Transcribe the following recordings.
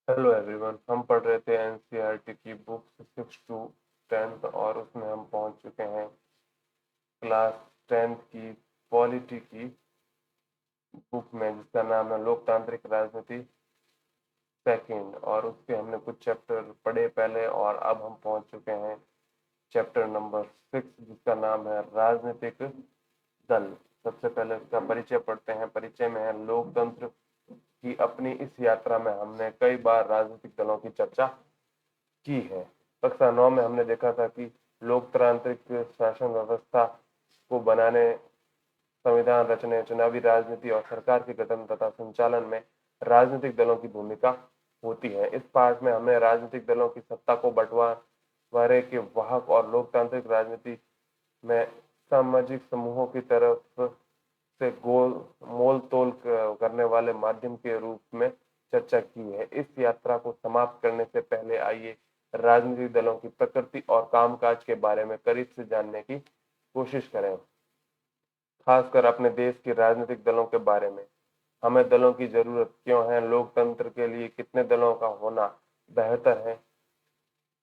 Hello everyone. हम पढ़ रहे थे एनसीईआरटी की बुक 6 to 10 और उसमें हम पहुंच चुके हैं क्लास 10 की पॉलिटी की बुक में, जिसका नाम है लोकतांत्रिक राजनीति सेकंड। और उसके हमने कुछ चैप्टर पढ़े पहले, और अब हम पहुंच चुके हैं चैप्टर नंबर 6, जिसका नाम है राजनीतिक दल। सबसे पहले इसका परिचय पढ़ते हैं। परिचय में है लोकतंत्र की अपनी इस यात्रा में हमने कई बार राजनीतिक दलों की चर्चा की है। कक्षा 9 में हमने देखा था कि लोकतांत्रिक शासन व्यवस्था को बनाने, संविधान रचने, चुनावी राजनीति और सरकार के गठन तथा संचालन में राजनीतिक दलों की भूमिका होती है। इस पाठ में हमने राजनीतिक दलों की सत्ता को बंटवारे के वाहक और लोकतांत्रिक राजनीति में सामाजिक समूहों की तरफ से गोल मोल तोल करने वाले माध्यम के रूप में चर्चा की है। इस यात्रा को समाप्त करने से पहले आइए राजनीतिक दलों की प्रकृति और कामकाज के बारे में करीब से जानने की कोशिश करें, खासकर अपने देश के राजनीतिक दलों के बारे में। हमें दलों की जरूरत क्यों है? लोकतंत्र के लिए कितने दलों का होना बेहतर है?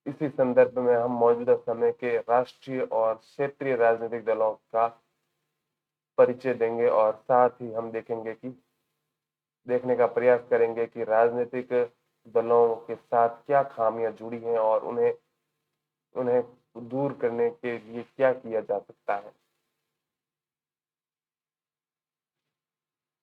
इसी संदर्भ में हम मौजूदा समय के राष्ट्रीय और क्षेत्रीय राजनीतिक दलों का परिचय देंगे, और साथ ही हम देखने का प्रयास करेंगे कि राजनीतिक दलों के साथ क्या खामियां जुड़ी हैं और उन्हें उन्हें दूर करने के लिए क्या किया जा सकता है।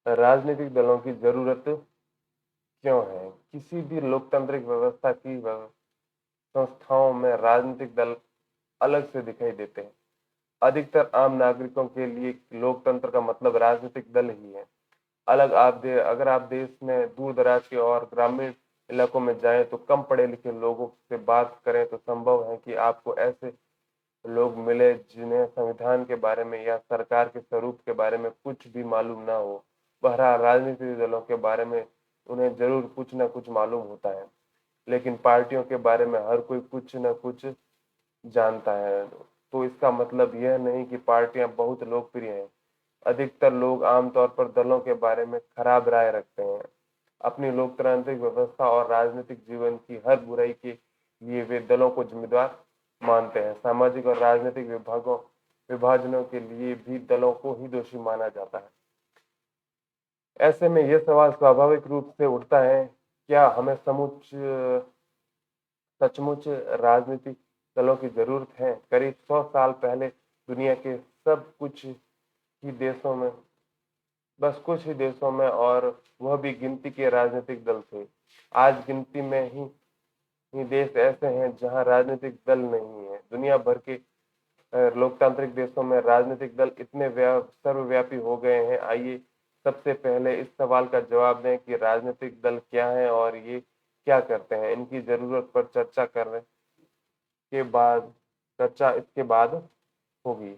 राजनीतिक दलों की जरूरत क्यों है? किसी भी लोकतांत्रिक व्यवस्था की संस्थाओं में राजनीतिक दल अलग से दिखाई देते हैं। अधिकतर आम नागरिकों के लिए लोकतंत्र का मतलब राजनीतिक दल ही है। अगर आप देश में दूर दराज के और ग्रामीण इलाकों में जाएं तो कम पढ़े लिखे लोगों से बात करें तो संभव है कि आपको ऐसे लोग मिले जिन्हें संविधान के बारे में या सरकार के स्वरूप के बारे में कुछ भी मालूम ना हो। बहरहाल राजनीतिक दलों के बारे में उन्हें जरूर कुछ न कुछ मालूम होता है, लेकिन पार्टियों के बारे में हर कोई कुछ न कुछ जानता है। तो इसका मतलब यह नहीं कि पार्टियां बहुत लोकप्रिय हैं। अधिकतर लोग आमतौर पर दलों के बारे में खराब राय रखते हैं। अपनी लोकतांत्रिक व्यवस्था और राजनीतिक जीवन की हर बुराई के लिए वे दलों को जिम्मेदार मानते हैं। सामाजिक और राजनीतिक विभाजनों के लिए भी दलों को ही दोषी माना जाता है। ऐसे में यह सवाल स्वाभाविक रूप से उठता है, क्या हमें सचमुच राजनीतिक दलों की जरूरत है? करीब 100 साल पहले दुनिया के सब कुछ ही देशों में बस कुछ ही देशों में, और वह भी गिनती के राजनीतिक दल थे। आज गिनती में ही देश ऐसे हैं जहां राजनीतिक दल नहीं है। दुनिया भर के लोकतांत्रिक देशों में राजनीतिक दल इतने सर्वव्यापी हो गए हैं। आइए सबसे पहले इस सवाल का जवाब दें कि राजनीतिक दल क्या है और ये क्या करते हैं। इनकी जरूरत पर चर्चा इसके बाद होगी।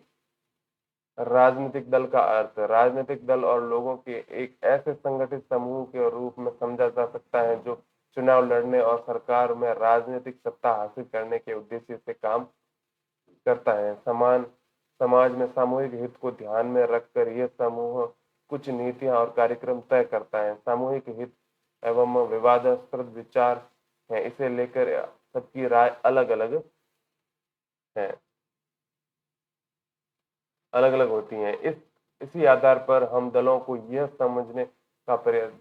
राजनीतिक दल का अर्थ: राजनीतिक दल और लोगों के एक ऐसे संगठित समूह के रूप में समझा जा सकता है जो चुनाव लड़ने और सरकार में राजनीतिक सत्ता हासिल करने के उद्देश्य से काम करता है। समाज में सामूहिक हित को ध्यान में रखकर यह समूह कुछ नीतियां और कार्यक्रम तय करता है। सामूहिक हित एवं विवादास्पद विचार है, इसे लेकर सबकी राय है अलग अलग होती हैं। इसी आधार पर हम दलों को यह समझने का प्रयास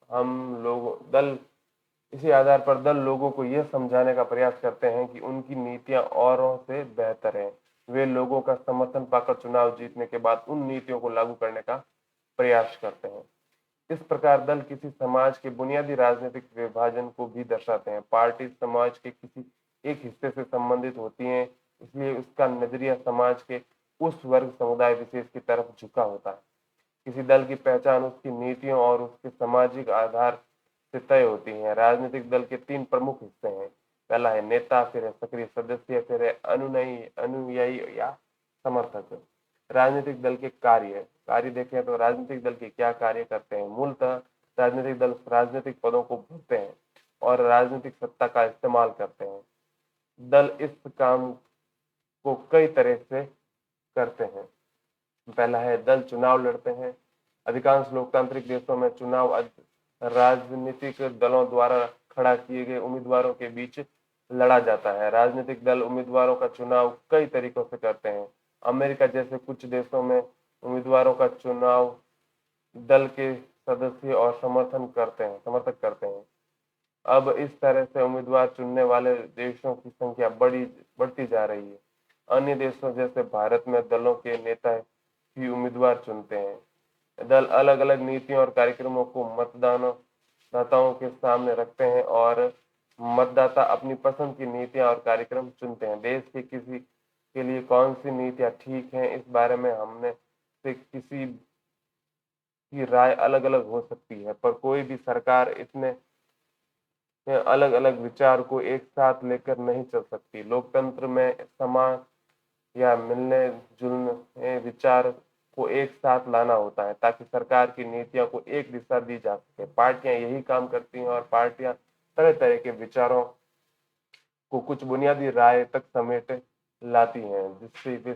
हम लोग दल इसी आधार पर दल लोगों को यह समझाने का प्रयास करते हैं कि उनकी नीतियां औरों से बेहतर हैं। वे लोगों का समर्थन पाकर चुनाव जीतने के बाद उन नीतियों को लागू करने का प्रयास करते हैं। इस प्रकार दल किसी समाज के बुनियादी राजनीतिक विभाजन को भी दर्शाते हैं। पार्टी समाज के किसी एक हिस्से से संबंधित होती है, इसलिए उसका नजरिया समाज के उस वर्ग समुदाय विशेष की तरफ झुका होता है। किसी दल की पहचान उसकी नीतियों और उसके सामाजिक आधार से तय होती है। राजनीतिक दल के 3 प्रमुख हिस्से हैं। पहला है नेता, फिर है सक्रिय सदस्य, फिर है अनुयायी या समर्थक। राजनीतिक दल के कार्य देखें तो राजनीतिक दल के क्या कार्य करते हैं? मूलतः राजनीतिक दल राजनीतिक पदों को भरते हैं और राजनीतिक सत्ता का इस्तेमाल करते हैं। दल इस काम को कई तरह से करते हैं। पहला है दल चुनाव लड़ते हैं। अधिकांश लोकतांत्रिक देशों में चुनाव राजनीतिक दलों द्वारा खड़ा किए गए उम्मीदवारों के बीच लड़ा जाता है। राजनीतिक दल उम्मीदवारों का चुनाव कई तरीकों से करते हैं। अमेरिका जैसे कुछ देशों में उम्मीदवारों का चुनाव दल के सदस्य और समर्थक करते हैं। अब इस तरह से उम्मीदवार चुनने वाले देशों की संख्या बढ़ती जा रही है। अन्य देशों जैसे भारत में दलों के नेता ही उम्मीदवार चुनते हैं। दल अलग अलग नीतियों और कार्यक्रमों को मतदाताओं के सामने रखते हैं और मतदाता अपनी पसंद की नीतियां और कार्यक्रम चुनते हैं। देश के किसी के लिए कौन सी नीतियां ठीक हैं, इस बारे में हमने से किसी की राय अलग अलग हो सकती है, पर कोई भी सरकार इतने अलग अलग विचार को एक साथ लेकर नहीं चल सकती। लोकतंत्र में समान या मिलने जुलने विचार को एक साथ लाना होता है ताकि सरकार की नीतियों को एक दिशा दी जा सके। पार्टियां यही काम करती हैं और पार्टियां तरह तरह के विचारों को कुछ बुनियादी राय तक समेट लाती हैं जिसका वे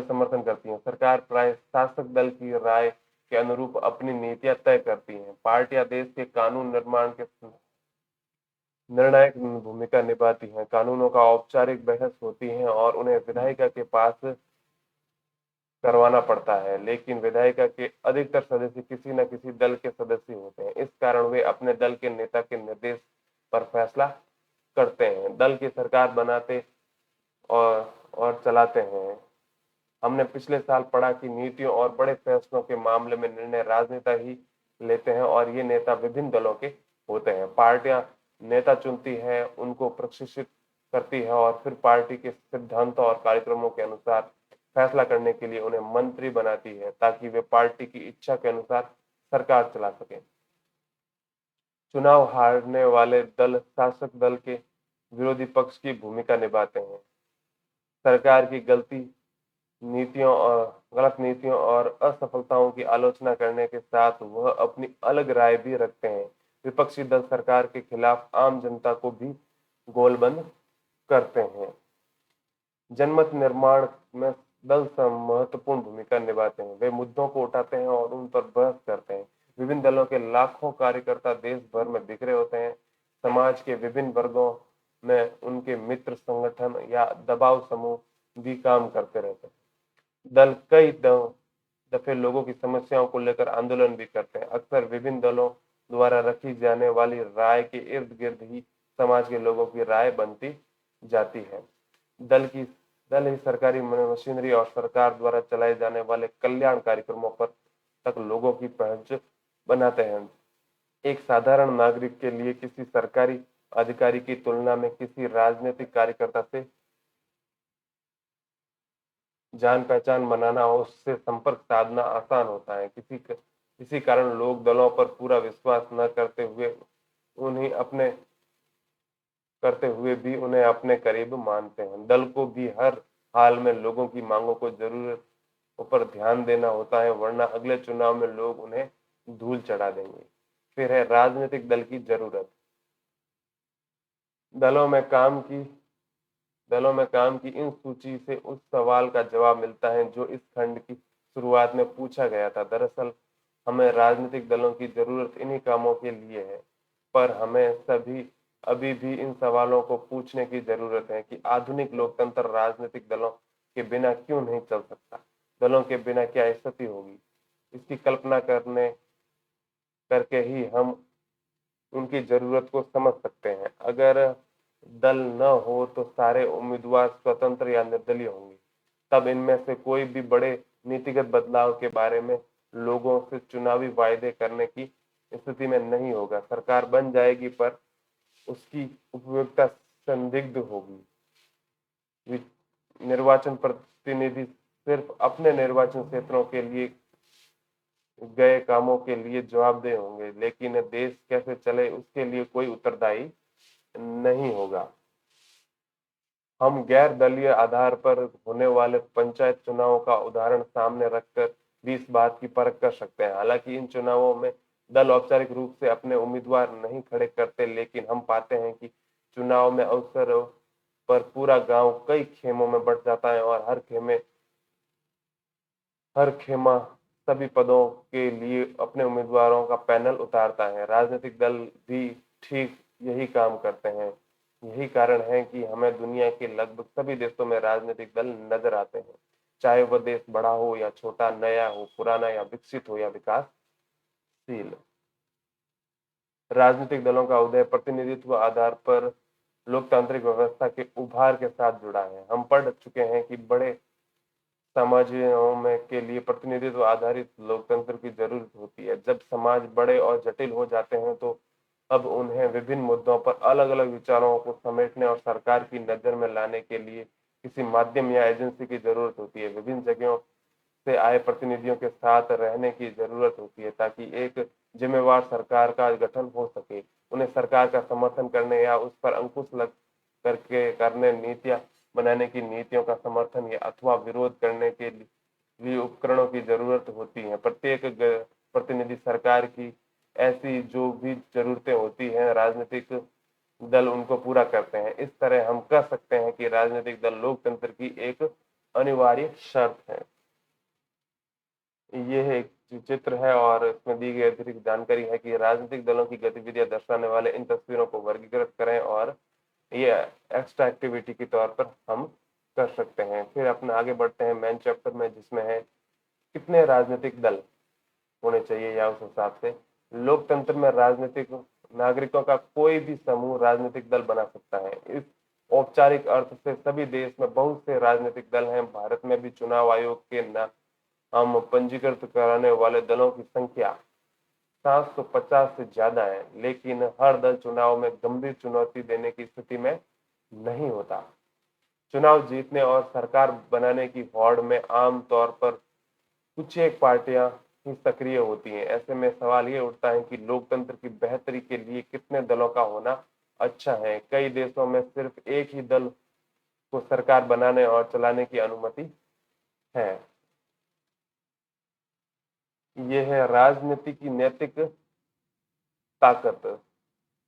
समर्थन करती हैं। सरकार प्राय शासक दल की राय के अनुरूप अपनी नीतियां तय करती हैं। पार्टियां देश के कानून निर्माण के निर्णायक भूमिका निभाती हैं। कानूनों का औपचारिक बहस होती है और उन्हें विधायिका के पास करवाना पड़ता है, लेकिन विधायिका के अधिकतर सदस्य किसी न किसी दल के सदस्य होते हैं। इस कारण वे अपने दल के नेता के निर्देश पर फैसला करते हैं। दल की सरकार बनाते और चलाते हैं। हमने पिछले साल पढ़ा कि नीतियों और बड़े फैसलों के मामले में निर्णय राजनेता ही लेते हैं और ये नेता विभिन्न दलों के होते हैं। पार्टियां नेता चुनती है, उनको प्रशिक्षित करती है और फिर पार्टी के सिद्धांतों और कार्यक्रमों के अनुसार फैसला करने के लिए उन्हें मंत्री बनाती है ताकि वे पार्टी की इच्छा के अनुसार सरकार चला सकें। चुनाव हारने वाले दल शासक दल के विरोधी पक्ष की भूमिका निभाते हैं। सरकार की गलत नीतियों और असफलताओं की आलोचना करने के साथ वह अपनी अलग राय भी रखते हैं। विपक्षी दल सरकार के खिलाफ आम जनता को भी गोलबंद करते हैं। जनमत निर्माण में दल महत्वपूर्ण भूमिका निभाते हैं। वे मुद्दों को उठाते हैं और उन पर बहस करते हैं। विभिन्न दलों के लाखों कार्यकर्ता देश भर में बिखरे होते हैं। समाज के विभिन्न वर्गों में उनके मित्र संगठन या दबाव समूह भी काम करते रहते हैं। दल कई दफे लोगों की समस्याओं को लेकर आंदोलन भी करते हैं। अक्सर विभिन्न दलों द्वारा रखी जाने वाली राय के इर्द गिर्द ही समाज के लोगों की राय बनती जाती है। दल ही सरकारी मशीनरी और सरकार द्वारा चलाए जाने वाले कल्याण कार्यक्रमों पर तक लोगों की पहुंच बनाते हैं। एक साधारण नागरिक के लिए किसी सरकारी अधिकारी की तुलना में किसी राजनीतिक कार्यकर्ता से जान पहचान बनाना और उससे संपर्क साधना आसान होता है। किसी कारण लोग दलों पर पूरा विश्वास न करते हुए भी उन्हें अपने करीब मानते हैं। दल को भी हर हाल में लोगों की मांगों को जरूरतों पर ध्यान देना होता है, वरना अगले चुनाव में लोग उन्हें धूल चढ़ा देंगे। फिर है राजनीतिक दल की जरूरत। दलों में काम की इन सूची से उस सवाल का जवाब मिलता है जो इस खंड की शुरुआत में पूछा गया था। दरअसल हमें राजनीतिक दलों की जरूरत इन्हीं कामों के लिए है, पर हमें अभी भी इन सवालों को पूछने की जरूरत है कि आधुनिक लोकतंत्र राजनीतिक दलों के बिना क्यों नहीं चल सकता। दलों के बिना क्या स्थिति होगी, इसकी कल्पना करके ही हम उनकी जरूरत को समझ सकते हैं। अगर दल न हो तो सारे उम्मीदवार स्वतंत्र या निर्दलीय होंगे। तब इनमें से कोई भी बड़े नीतिगत बदलाव के बारे में लोगों से चुनावी वायदे करने की स्थिति में नहीं होगा। सरकार बन जाएगी पर उसकी उपयोगिता संदिग्ध होगी। निर्वाचन प्रतिनिधि सिर्फ अपने निर्वाचन क्षेत्रों के लिए गए कामों के लिए जवाबदेह होंगे, लेकिन देश कैसे चले उसके लिए कोई उत्तरदायी नहीं होगा। हम गैर दलीय आधार पर होने वाले पंचायत चुनावों का उदाहरण सामने रखकर भी इस बात की परख कर सकते हैं। हालांकि इन चुनावों में दल औपचारिक रूप से अपने उम्मीदवार नहीं खड़े करते, लेकिन हम पाते हैं कि चुनाव में अवसर पर पूरा गांव कई खेमों में बंट जाता है और हर खेमा सभी पदों के लिए अपने उम्मीदवारों का पैनल उतारता है। राजनीतिक दल भी ठीक यही काम करते हैं। यही कारण है कि हमें दुनिया के लगभग सभी देशों में राजनीतिक दल नजर आते हैं, चाहे वह देश बड़ा हो या छोटा, नया हो, पुराना या विकसित हो या विकासशील। राजनीतिक दलों का उदय प्रतिनिधित्व आधार पर लोकतांत्रिक व्यवस्था के उभार के साथ जुड़ा है। हम पढ़ चुके हैं कि बड़े समाजों में के लिए प्रतिनिधित्व आधारित लोकतंत्र की जरूरत होती है। जब समाज बड़े और जटिल हो जाते हैं तो अब उन्हें विभिन्न मुद्दों पर अलग अलग विचारों को समेटने और सरकार की नजर में लाने के लिए किसी माध्यम या एजेंसी की जरूरत होती है। विभिन्न जगहों से आए प्रतिनिधियों के साथ रहने की जरूरत होती है ताकि एक जिम्मेवार सरकार का गठन हो सके। उन्हें सरकार का समर्थन करने या उस पर अंकुश लग करके करने नीतियां बनाने की नीतियों का समर्थन या अथवा विरोध करने के लिए उपकरणों की जरूरत होती है। प्रत्येक प्रतिनिधि सरकार की ऐसी जो भी जरूरतें होती हैं, राजनीतिक दल उनको पूरा करते हैं। इस तरह हम कह सकते हैं कि राजनीतिक दल लोकतंत्र की एक अनिवार्य शर्त है। ये एक चित्र है और इसमें दी गई अतिरिक्त जानकारी है कि राजनीतिक दलों की गतिविधियां दर्शाने वाले इन तस्वीरों को वर्गीकृत करें और ये एक्स्ट्रा एक्टिविटी के तौर पर हम कर सकते हैं। फिर अपने आगे बढ़ते हैं मेन चैप्टर में, जिसमें है कितने राजनीतिक दल होने चाहिए या उस हिसाब से। लोकतंत्र में राजनीतिक नागरिकों का कोई भी समूह राजनीतिक दल बना सकता है। इस औपचारिक अर्थ से सभी देश में बहुत से राजनीतिक दल हैं। भारत में भी चुनाव आयोग के नाम पंजीकृत कराने वाले दलों की संख्या 750 से ज्यादा है, लेकिन हर दल चुनाव में गंभीर चुनौती देने की स्थिति में नहीं होता। चुनाव जीतने और सरकार बनाने की होड़ में आम तौर पर कुछ एक पार्टियां ही सक्रिय होती हैं। ऐसे में सवाल ये उठता है कि लोकतंत्र की बेहतरी के लिए कितने दलों का होना अच्छा है। कई देशों में सिर्फ एक ही दल को सरकार बनाने और चलाने की अनुमति है। यह है राजनीति की नैतिक ताकत।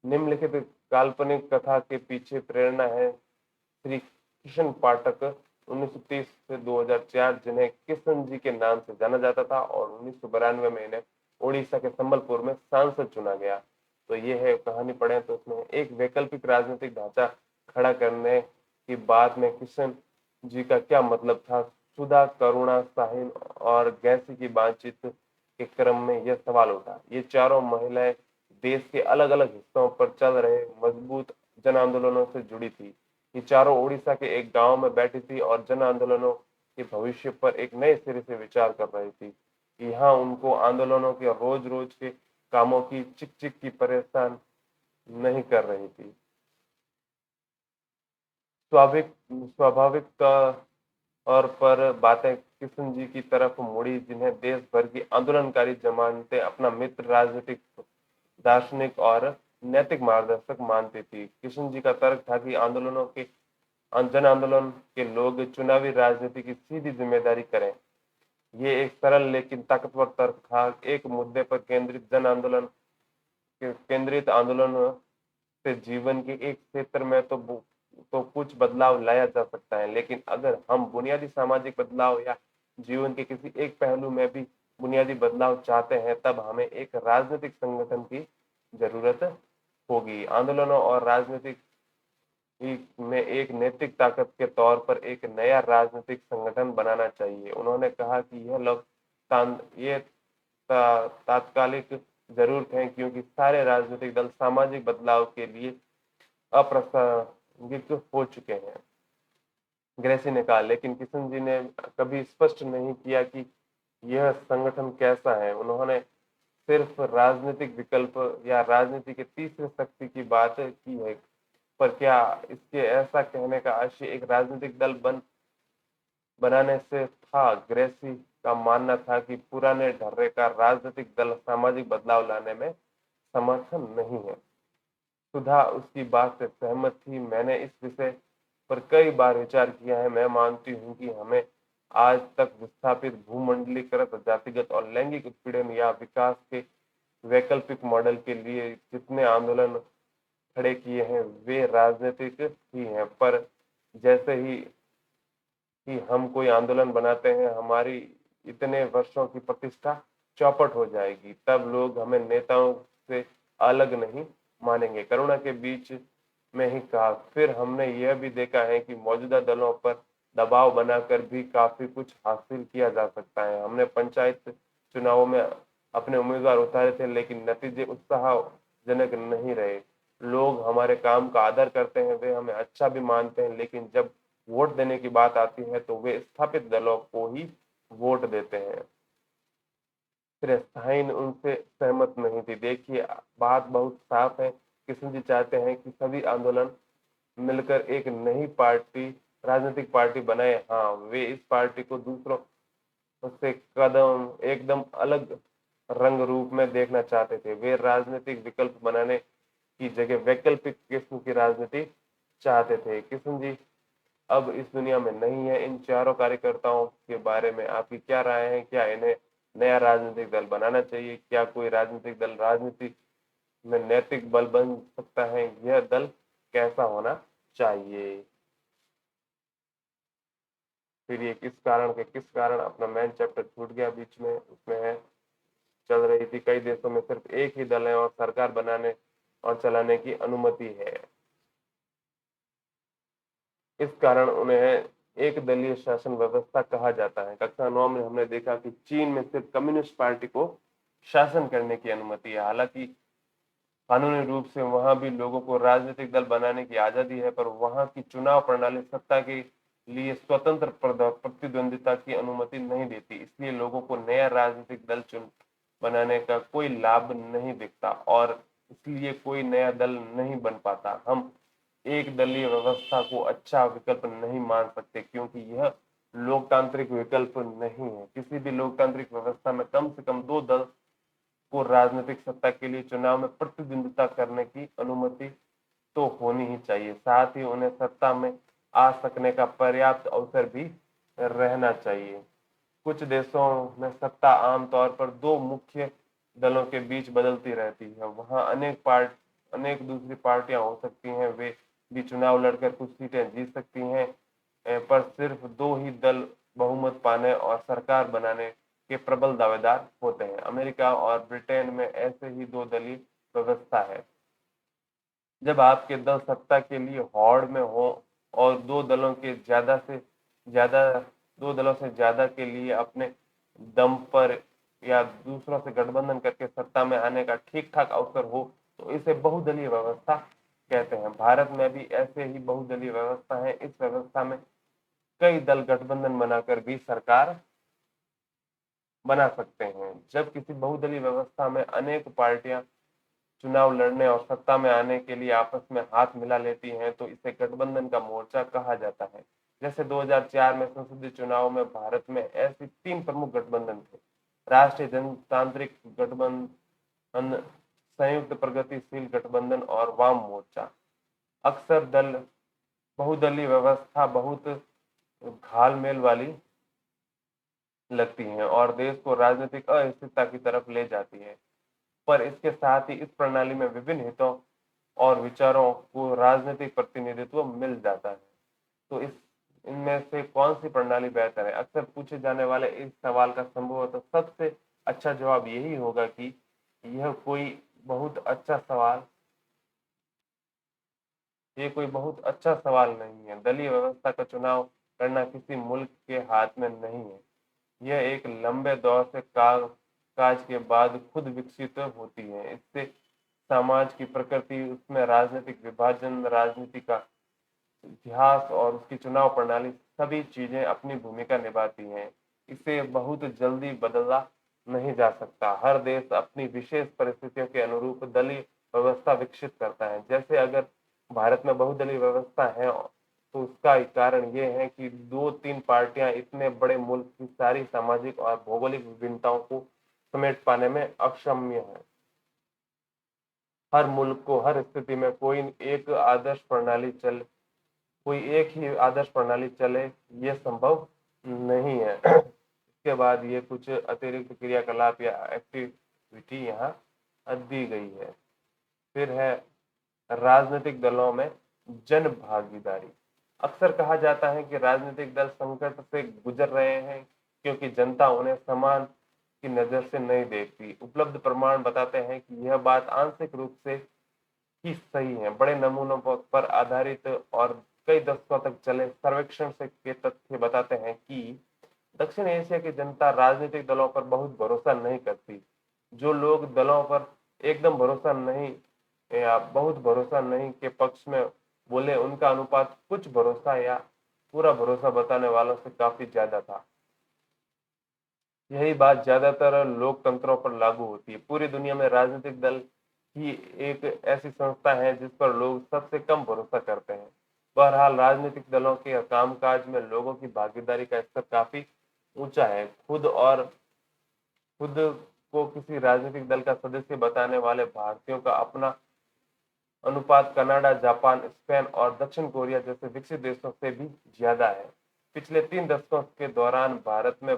निम्नलिखित काल्पनिक कथा के पीछे प्रेरणा है श्री किशन पाठक 1930 से 2004, जिन्हें किशन जी के नाम से जाना जाता था, और 1992 में इन्हें उड़ीसा के संबलपुर में सांसद चुना गया। तो ये है कहानी पढ़े तो उसमें एक वैकल्पिक राजनीतिक ढांचा खड़ा करने की बात में किशन जी का क्या मतलब था। सुधा, करुणा, साहिल और गैसी की बातचीत के क्रम में यह सवाल उठा। ये चारों महिलाएं देश के अलग अलग हिस्सों पर चल रहे मजबूत जन आंदोलनों से जुड़ी थी। ये चारों उड़ीसा के एक गांव में बैठी थी और जन आंदोलनों के भविष्य पर एक नए सिरे से विचार कर रही थी। यहाँ उनको आंदोलनों के रोज रोज के कामों की चिक चिक की परेशान नहीं कर रही थी। स्वाभाविक तौर पर बातें किशन जी की तरफ मुड़ी, जिन्हें देश भर की आंदोलनकारी जमानतें अपना मित्र, राजनीतिक दार्शनिक और नैतिक मार्गदर्शक मानती थी। किशन जी का तर्क था कि आंदोलनों के जन आंदोलन के लोग चुनावी राजनीति की सीधी जिम्मेदारी करें। ये एक सरल लेकिन ताकतवर तर्क था। एक मुद्दे पर केंद्रित आंदोलन से जीवन के एक क्षेत्र में तो कुछ बदलाव लाया जा सकता है, लेकिन अगर हम बुनियादी सामाजिक बदलाव या जीवन के किसी एक पहलू में भी बुनियादी बदलाव चाहते हैं, तब हमें एक राजनीतिक संगठन की जरूरत होगी। आंदोलनों और राजनीतिक में एक नैतिक ताकत के तौर पर एक नया राजनीतिक संगठन बनाना चाहिए। उन्होंने कहा कि ये तात्कालिक जरूरत है, क्योंकि सारे राजनीतिक दल सामाजिक बदलाव के लिए अप्रासंगिक हो चुके हैं। ग्रेसी ने कहा, लेकिन किशन जी ने कभी स्पष्ट नहीं किया कि यह संगठन कैसा है। उन्होंने सिर्फ राजनीतिक विकल्प या राजनीति के तीसरे शक्ति की बात की है, पर क्या इसके ऐसा कहने का आशय एक राजनीतिक दल बनाने से था। ग्रेसी का मानना था कि पुराने ढर्रे का राजनीतिक दल सामाजिक बदलाव लाने में समर्थन नहीं है। सुधा उसकी बात से सहमत थी। मैंने इस विषय पर कई बार विचार किया है। मैं मानती हूँ कि हमें आज तक विस्थापित, भूमंडलीकृत, जातिगत और लैंगिक उत्पीड़न या विकास के वैकल्पिक मॉडल के लिए जितने आंदोलन खड़े किए हैं वे राजनीतिक ही हैं, पर जैसे ही हम कोई आंदोलन बनाते हैं, हमारी इतने वर्षों की प्रतिष्ठा चौपट हो जाएगी। तब लोग हमें नेताओं से अलग नहीं मानेंगे, करुणा के बीच में ही कहा। फिर हमने यह भी देखा है कि मौजूदा दलों पर दबाव बनाकर भी काफी कुछ हासिल किया जा सकता है। हमने पंचायत चुनावों में अपने उम्मीदवार उतारे थे, लेकिन नतीजे उत्साहजनक नहीं रहे। लोग हमारे काम का आदर करते हैं, वे हमें अच्छा भी मानते हैं, लेकिन जब वोट देने की बात आती है तो वे स्थापित दलों को ही वोट देते हैं। फिर स्थाइन उनसे सहमत नहीं थी। देखिए, बात बहुत साफ है। किशन जी चाहते हैं कि सभी आंदोलन मिलकर एक नई पार्टी, राजनीतिक पार्टी बनाए। हाँ, वे इस पार्टी को दूसरों से कदम एकदम अलग रंग रूप में देखना चाहते थे। वे राजनीतिक विकल्प बनाने की जगह वैकल्पिक किस्म की राजनीति चाहते थे। किशन जी अब इस दुनिया में नहीं है। इन चारों कार्यकर्ताओं के बारे में आपकी क्या राय है? क्या इन्हें नया राजनीतिक दल बनाना चाहिए? क्या कोई राजनीतिक दल राजनीति में नैतिक बल बन सकता है? यह दल कैसा होना चाहिए? फिर ये किस कारण अपना मेन चैप्टर छूट गया बीच में, उसमें है चल रही थी कई देशों में सिर्फ एक ही दल है और सरकार बनाने और चलाने की अनुमति है। इस कारण उन्हें एक दलीय शासन व्यवस्था कहा जाता है। कक्षा 9 में हमने देखा कि चीन में सिर्फ कम्युनिस्ट पार्टी को शासन करने की अनुमति है। हालांकि कानूनी रूप से वहां भी लोगों को राजनीतिक दल बनाने की आजादी है, पर वहां की चुनाव प्रणाली सत्ता के लिए स्वतंत्र प्रतिद्वंदिता की अनुमति नहीं देती। इसलिए लोगों को नया राजनीतिक दल चुन बनाने का कोई लाभ नहीं दिखता और इसलिए कोई नया दल नहीं बन पाता। हम एक दलीय व्यवस्था को अच्छा विकल्प नहीं मान सकते, क्योंकि यह लोकतांत्रिक विकल्प नहीं है। किसी भी लोकतांत्रिक व्यवस्था में कम से कम दो दल को राजनीतिक सत्ता के लिए चुनाव में प्रतिद्वंदिता करने की अनुमति तो होनी ही चाहिए। साथ ही उन्हें सत्ता में आ सकने का पर्याप्त अवसर भी रहना चाहिए। कुछ देशों में सत्ता आमतौर पर दो मुख्य दलों के बीच बदलती रहती है। वहां अनेक दूसरी पार्टियां हो सकती हैं, वे भी चुनाव लड़कर कुछ सीटें जीत सकती हैं, पर सिर्फ दो ही दल बहुमत पाने और सरकार बनाने के प्रबल दावेदार होते हैं। अमेरिका और ब्रिटेन में ऐसे ही दो दलीय व्यवस्था है। जब आपके दल सत्ता के लिए हौड़ में हो और ज्यादा दो दलों से ज्यादा के लिए अपने दम पर या दूसरों से गठबंधन करके सत्ता में आने का ठीक ठाक अवसर हो, तो इसे बहुदलीय व्यवस्था कहते हैं। भारत में भी ऐसे ही बहुदलीय व्यवस्था है। इस व्यवस्था में कई दल गठबंधन बनाकर भी सरकार बना सकते हैं। जब किसी बहुदलीय व्यवस्था में अनेक पार्टियां चुनाव लड़ने और सत्ता में आने के लिए आपस में हाथ मिला लेती हैं, तो इसे गठबंधन का मोर्चा कहा जाता है। जैसे 2004 में संसदीय चुनाव में भारत में ऐसी तीन प्रमुख गठबंधन थे: राष्ट्रीय जनतांत्रिक गठबंधन, संयुक्त प्रगतिशील गठबंधन और वाम मोर्चा। अक्सर दल बहुदलीय व्यवस्था बहुत घालमेल वाली लगती है और देश को राजनीतिक अस्थिरता की तरफ ले जाती है, पर इसके साथ ही इस प्रणाली में विभिन्न हितों और विचारों को राजनीतिक प्रतिनिधित्व मिल जाता है। तो इस इनमें से कौन सी प्रणाली बेहतर है? अक्सर पूछे जाने वाले इस सवाल का संभवतः सबसे अच्छा जवाब यही होगा कि यह कोई बहुत अच्छा सवाल ये कोई बहुत अच्छा सवाल नहीं है। दलीय व्यवस्था का चुनाव करना किसी मुल्क के हाथ में नहीं है। यह एक लंबे दौर से काज के बाद खुद विकसित होती है। इससे समाज की प्रकृति, उसमें राजनीतिक विभाजन, राजनीति का इतिहास और उसकी चुनाव प्रणाली, सभी चीजें अपनी भूमिका निभाती हैं। इसे बहुत जल्दी बदला नहीं जा सकता। हर देश अपनी विशेष परिस्थितियों के अनुरूप दलीय व्यवस्था विकसित करता है। जैसे अगर भारत में बहुदलीय व्यवस्था है, तो उसका कारण ये है कि दो तीन पार्टियां इतने बड़े मुल्क की सारी सामाजिक और भौगोलिक विभिन्नताओं को समेट पाने में अक्षम्य है। हर मुल्क को हर स्थिति में कोई एक ही आदर्श प्रणाली चले, ये संभव नहीं है। इसके बाद ये कुछ अतिरिक्त क्रियाकलाप या एक्टिविटी यहाँ दी गई है। फिर है राजनीतिक दलों में जन भागीदारी। अक्सर कहा जाता है कि राजनीतिक दल संकट से गुजर रहे हैं, क्योंकि जनता उन्हें समान की नजर से नहीं देखती। उपलब्ध प्रमाण बताते हैं कि यह बात आंशिक रूप से ही सही है। बड़े नमूनों पर आधारित और कई दशकों तक चले सर्वेक्षण से के तथ्य बताते हैं कि दक्षिण एशिया की जनता राजनीतिक दलों पर बहुत भरोसा नहीं करती। जो लोग दलों पर एकदम भरोसा नहीं या बहुत भरोसा नहीं के पक्ष में बोले, उनका अनुपात कुछ भरोसा या पूरा भरोसा बताने वालों से काफी ज्यादा था। यही बात ज्यादातर लोकतंत्रों पर लागू होती है। पूरी दुनिया में राजनीतिक दल ही एक ऐसी संस्था है जिस पर लोग सबसे कम भरोसा करते हैं। बहरहाल राजनीतिक दलों के कामकाज में लोगों की भागीदारी का स्तर काफी ऊंचा है। खुद को किसी राजनीतिक दल का सदस्य बताने वाले भारतीयों का अपना अनुपात कनाडा, जापान, स्पेन और दक्षिण कोरिया जैसे विकसित देशों से भी ज्यादा है। पिछले 3 दशकों के दौरान भारत में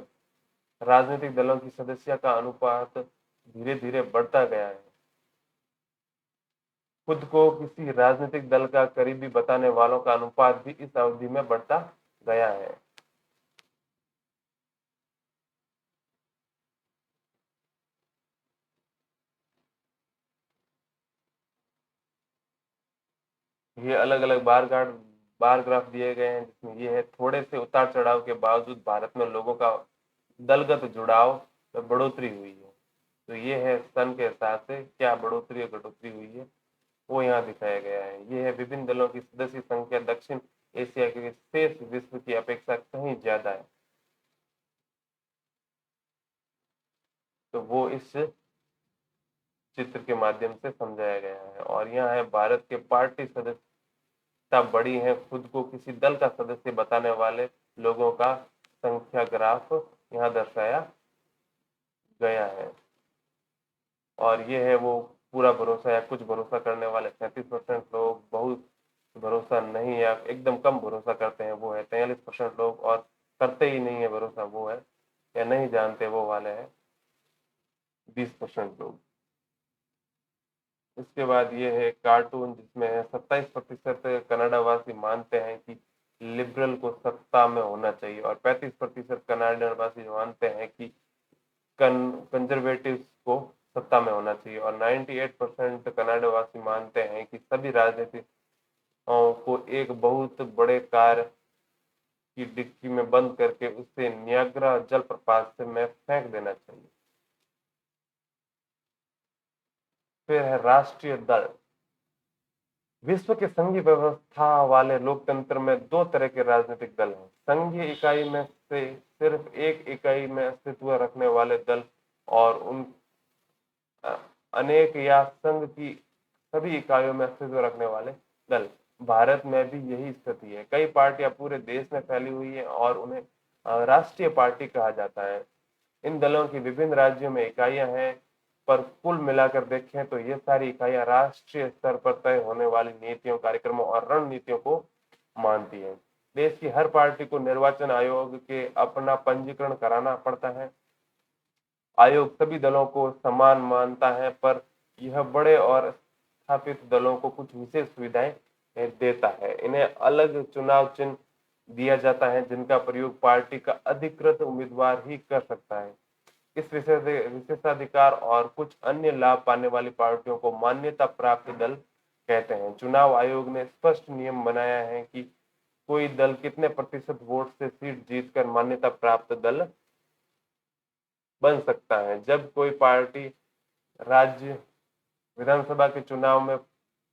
राजनीतिक दलों की सदस्यता का अनुपात धीरे धीरे बढ़ता गया है। खुद को किसी राजनीतिक दल का करीबी बताने वालों का अनुपात भी इस अवधि में बढ़ता गया है। ये अलग अलग बार ग्राफ दिए गए हैं, जिसमें ये है थोड़े से उतार चढ़ाव के बावजूद भारत में लोगों का दलगत जुड़ाव में बढ़ोतरी हुई है। तो ये है सन के हिसाब से क्या बढ़ोतरी और घटोतरी हुई है, वो यहाँ दिखाया गया है। ये है विभिन्न दलों की सदस्य संख्या दक्षिण एशिया के शेष विश्व की अपेक्षा कहीं ज्यादा है। तो वो इस चित्र के माध्यम से समझाया गया है। और यहाँ है भारत के पार्टी सदस्यता बड़ी है। खुद को किसी दल का सदस्य बताने वाले लोगों का संख्या ग्राफ यहाँ दर्शाया गया है। और ये है वो पूरा भरोसा या कुछ भरोसा करने वाले 37% लोग, बहुत भरोसा नहीं या एकदम कम भरोसा करते हैं वो है 43% लोग, और करते ही नहीं है भरोसा वो है, या नहीं जानते वो वाले हैं 20% लोग। इसके बाद ये है कार्टून, जिसमें 27% कनाडावासी मानते हैं कि लिबरल को सत्ता में होना चाहिए और 35% कनाडावासी मानते हैं कि कंजर्वेटिव को सत्ता में होना चाहिए, और 98% कनाडावासी मानते हैं कि सभी राजनीतिकों को एक बहुत बड़े कार की डिक्की में बंद करके उसे नियाग्रा जलप्रपात से में फेंक देना चाहिए। फिर है राष्ट्रीय दल। विश्व के संघीय व्यवस्था वाले लोकतंत्र में दो तरह के राजनीतिक दल हैं। संघीय इकाई में से सिर्फ एक इकाई में अस्तित्व रखने वाले दल और उन अनेक या संघ की सभी इकाइयों में अस्तित्व रखने वाले दल। भारत में भी यही स्थिति है। कई पार्टियां पूरे देश में फैली हुई है और उन्हें राष्ट्रीय पार्टी कहा जाता है। इन दलों की विभिन्न राज्यों में इकाइयां हैं, पर कुल मिलाकर देखें तो ये सारी इकाइयां राष्ट्रीय स्तर पर तय होने वाली नीतियों, कार्यक्रमों और रणनीतियों को मानती है। देश की हर पार्टी को निर्वाचन आयोग के अपना पंजीकरण कराना पड़ता है। आयोग सभी दलों को समान मानता है, पर यह बड़े और स्थापित दलों को कुछ विशेष सुविधाएं देता है। इन्हें अलग चुनाव चिन्ह दिया जाता है, जिनका प्रयोग पार्टी का अधिकृत उम्मीदवार ही कर सकता है। इस विशेषाधिकार और कुछ अन्य लाभ पाने वाली पार्टियों को मान्यता प्राप्त दल कहते हैं। चुनाव आयोग ने स्पष्ट नियम बनाया है कि कोई दल कितने प्रतिशत वोट से सीट जीतकर मान्यता प्राप्त दल बन सकता है। जब कोई पार्टी राज्य विधानसभा के चुनाव में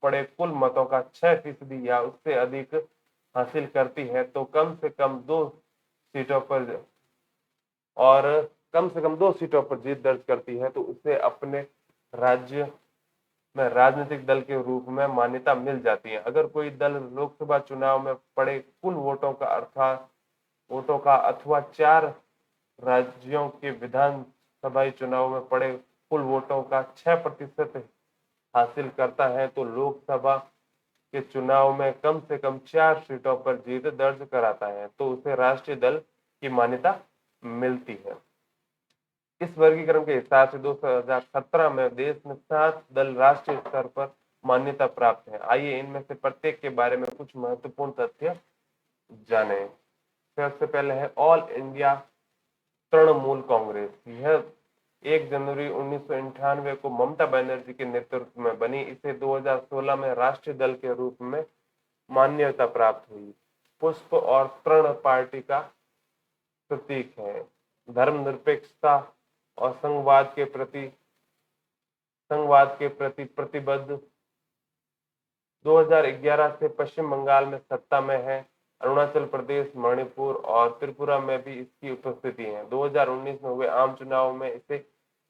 पड़े कुल मतों का 6% या उससे अधिक हासिल करती है, तो कम से कम दो सीटों पर जीत दर्ज करती है, तो उसे अपने राज्य में राजनीतिक दल के रूप में मान्यता मिल जाती है। अगर कोई दल लोकसभा चुनाव में पड़े कुल वोटों का अथवा 4 राज्यों के विधानसभाई चुनाव में पड़े कुल वोटों का 6% हासिल करता है, तो लोकसभा के चुनाव में कम से कम 4 सीटों पर जीत दर्ज कराता है, तो उसे राष्ट्रीय दल की मान्यता मिलती है। इस वर्गीकरण के हिसाब से 2017 में देश में 7 दल राष्ट्रीय स्तर पर मान्यता प्राप्त है। आइए इनमें से प्रत्येक के बारे में कुछ महत्वपूर्ण तथ्य जाने। सबसे पहले है ऑल इंडिया तृणमूल कांग्रेस। यह 1 जनवरी 1998 को ममता बनर्जी के नेतृत्व में बनी। इसे 2016 में राष्ट्रीय दल के रूप में मान्यता प्राप्त हुई। पुष्प और तृण पार्टी का प्रतीक है। धर्मनिरपेक्षता और संघवाद के प्रति प्रतिबद्ध। 2011 से पश्चिम बंगाल में सत्ता में है। अरुणाचल प्रदेश, मणिपुर और त्रिपुरा में भी इसकी उपस्थिति है। 2019 में हुए आम चुनाव में इसे